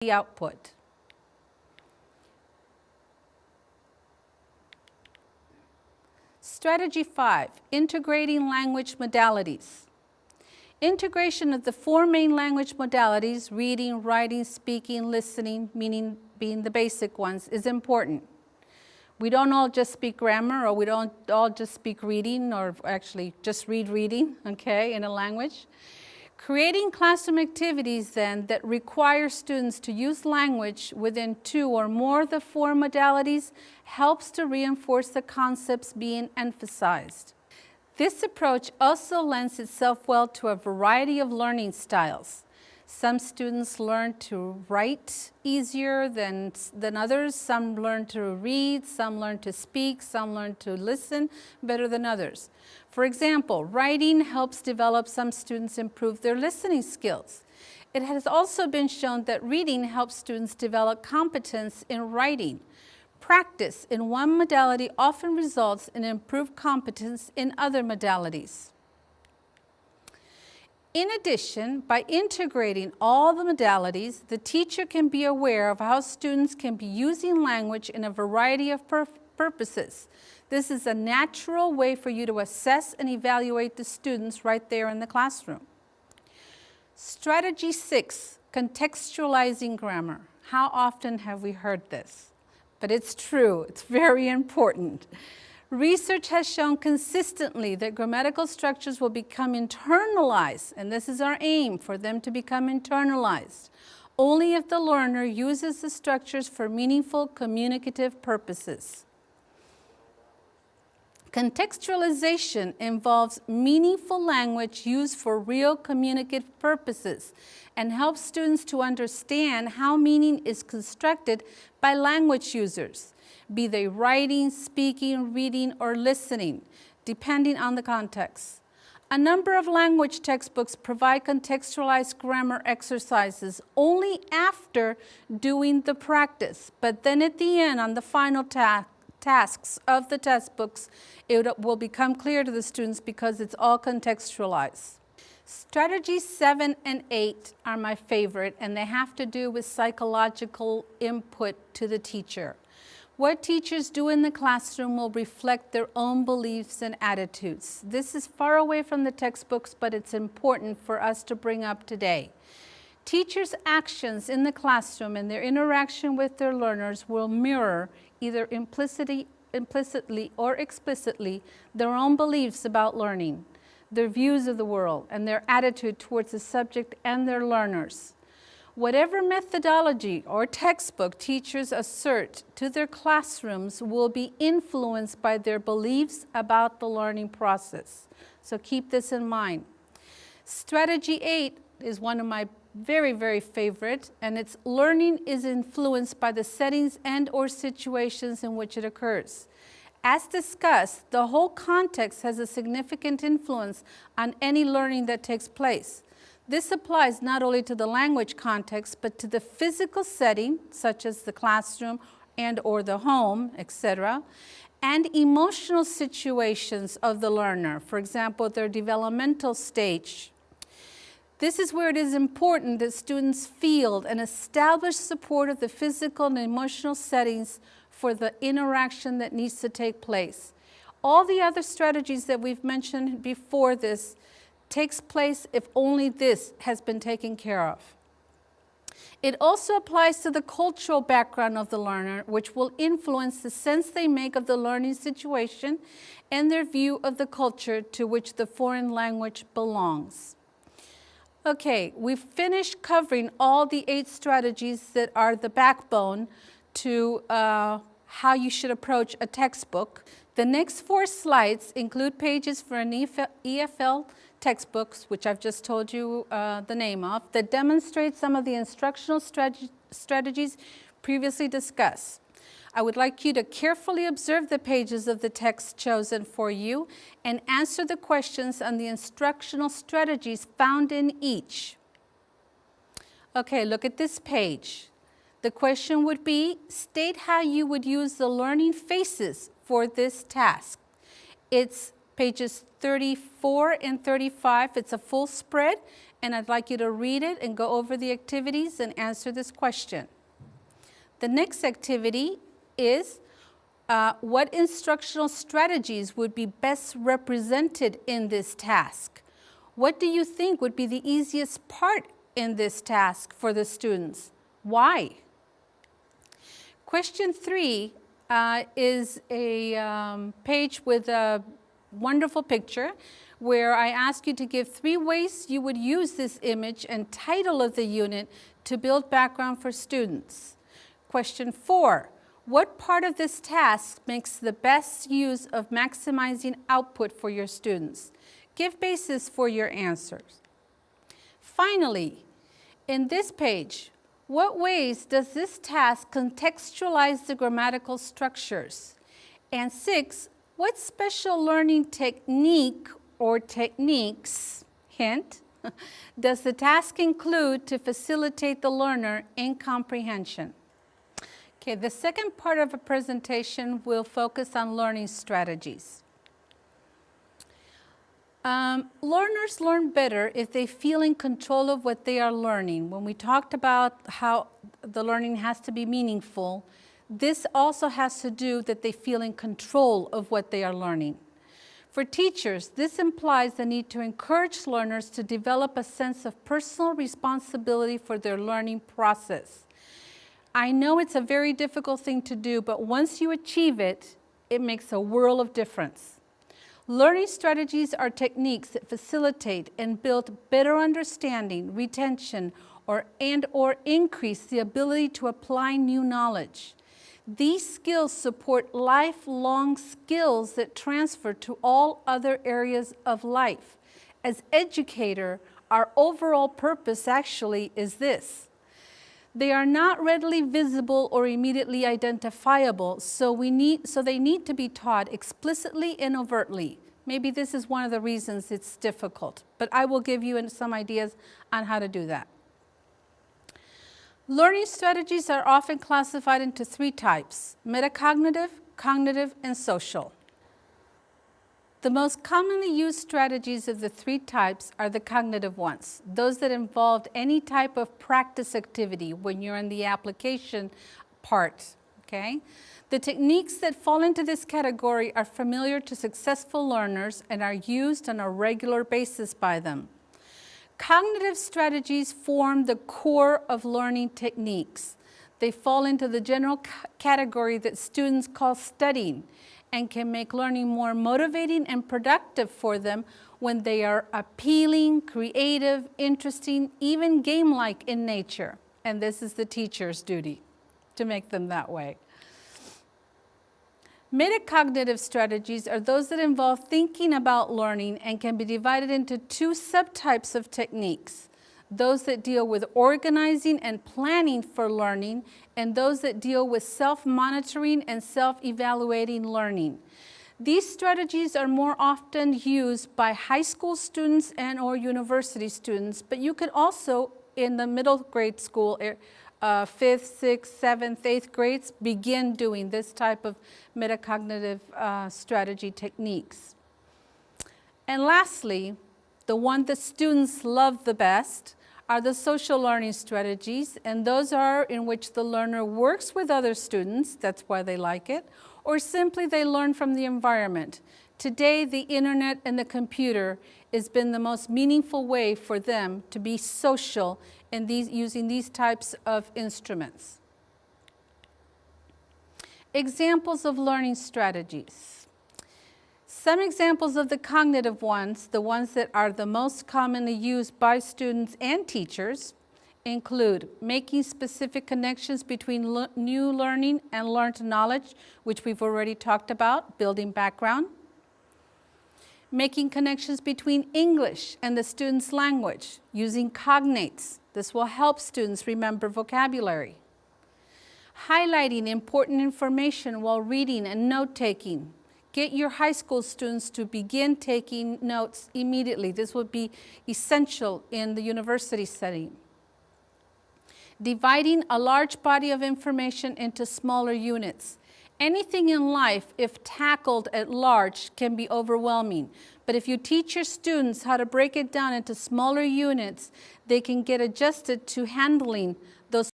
the output. Strategy 5, integrating language modalities. Integration of the 4 main language modalities, reading, writing, speaking, listening, meaning being the basic ones, is important. We don't all just speak grammar, or we don't all just speak reading, or actually just read reading, okay, in a language. Creating classroom activities then that require students to use language within 2 or more of the 4 modalities helps to reinforce the concepts being emphasized. This approach also lends itself well to a variety of learning styles. Some students learn to write easier than others. Some learn to read, some learn to speak, some learn to listen better than others. For example, writing helps develop some students improve their listening skills. It has also been shown that reading helps students develop competence in writing. Practice in one modality often results in improved competence in other modalities. In addition, by integrating all the modalities, the teacher can be aware of how students can be using language in a variety of purposes. This is a natural way for you to assess and evaluate the students right there in the classroom. Strategy 6, contextualizing grammar. How often have we heard this? But it's true, it's very important. Research has shown consistently that grammatical structures will become internalized, and this is our aim, for them to become internalized, only if the learner uses the structures for meaningful communicative purposes. Contextualization involves meaningful language used for real communicative purposes and helps students to understand how meaning is constructed by language users, be they writing, speaking, reading, or listening, depending on the context. A number of language textbooks provide contextualized grammar exercises only after doing the practice, but then at the end, on the final tasks of the textbooks, it will become clear to the students because it's all contextualized. Strategies 7 and 8 are my favorite, and they have to do with psychological input to the teacher. What teachers do in the classroom will reflect their own beliefs and attitudes. This is far away from the textbooks, but it's important for us to bring up today. Teachers' actions in the classroom and their interaction with their learners will mirror, either implicitly or explicitly, their own beliefs about learning, their views of the world, and their attitude towards the subject and their learners. Whatever methodology or textbook teachers assert to their classrooms will be influenced by their beliefs about the learning process. So keep this in mind. Strategy 8 is one of my very, very favorite, and it's learning is influenced by the settings and or situations in which it occurs. As discussed, the whole context has a significant influence on any learning that takes place. This applies not only to the language context, but to the physical setting, such as the classroom and or the home, etc., and emotional situations of the learner, for example, their developmental stage. This is where it is important that students feel and establish support of the physical and emotional settings for the interaction that needs to take place. All the other strategies that we've mentioned before this takes place if only this has been taken care of. It also applies to the cultural background of the learner, which will influence the sense they make of the learning situation and their view of the culture to which the foreign language belongs. Okay, we've finished covering all the 8 strategies that are the backbone to how you should approach a textbook. The next 4 slides include pages for an EFL textbooks, which I've just told you the name of, that demonstrate some of the instructional strategies previously discussed. I would like you to carefully observe the pages of the text chosen for you and answer the questions on the instructional strategies found in each. Okay, look at this page. The question would be, state how you would use the learning phases for this task. It's pages 34 and 35. It's a full spread, and I'd like you to read it and go over the activities and answer this question. The next activity is what instructional strategies would be best represented in this task? What do you think would be the easiest part in this task for the students? Why? Question 3 is a page with a wonderful picture where I ask you to give 3 ways you would use this image and title of the unit to build background for students. Question 4, what part of this task makes the best use of maximizing output for your students? Give basis for your answers. Finally, in this page, what ways does this task contextualize the grammatical structures? And 6, what special learning technique or techniques, hint, does the task include to facilitate the learner in comprehension? Okay, the second part of a presentation will focus on learning strategies. Learners learn better if they feel in control of what they are learning. When we talked about how the learning has to be meaningful, this also has to do that they feel in control of what they are learning. For teachers, this implies the need to encourage learners to develop a sense of personal responsibility for their learning process. I know it's a very difficult thing to do, but once you achieve it, it makes a world of difference. Learning strategies are techniques that facilitate and build better understanding, retention, or increase the ability to apply new knowledge. These skills support lifelong skills that transfer to all other areas of life. As educator, our overall purpose actually is this. They are not readily visible or immediately identifiable, so they need to be taught explicitly and overtly. Maybe this is one of the reasons it's difficult, but I will give you some ideas on how to do that. Learning strategies are often classified into 3 types: metacognitive, cognitive, and social. The most commonly used strategies of the 3 types are the cognitive ones, those that involved any type of practice activity when you're in the application part, okay? The techniques that fall into this category are familiar to successful learners and are used on a regular basis by them. Cognitive strategies form the core of learning techniques. They fall into the general category that students call studying, and can make learning more motivating and productive for them when they are appealing, creative, interesting, even game-like in nature. And this is the teacher's duty, to make them that way. Metacognitive strategies are those that involve thinking about learning and can be divided into 2 subtypes of techniques. Those that deal with organizing and planning for learning, and those that deal with self-monitoring and self-evaluating learning. These strategies are more often used by high school students and or university students, but you could also, in the middle grade school, 5th, 6th, 7th, 8th grades, begin doing this type of metacognitive strategy techniques. And lastly, the one that students love the best are the social learning strategies, and those are in which the learner works with other students, that's why they like it, or simply they learn from the environment. Today, the internet and the computer has been the most meaningful way for them to be social in using these types of instruments. Examples of learning strategies. Some examples of the cognitive ones, the ones that are the most commonly used by students and teachers, include making specific connections between new learning and learned knowledge, which we've already talked about, building background. Making connections between English and the student's language, using cognates. This will help students remember vocabulary. Highlighting important information while reading and note-taking. Get your high school students to begin taking notes immediately. This would be essential in the university setting. Dividing a large body of information into smaller units. Anything in life, if tackled at large, can be overwhelming. But if you teach your students how to break it down into smaller units, they can get adjusted to handling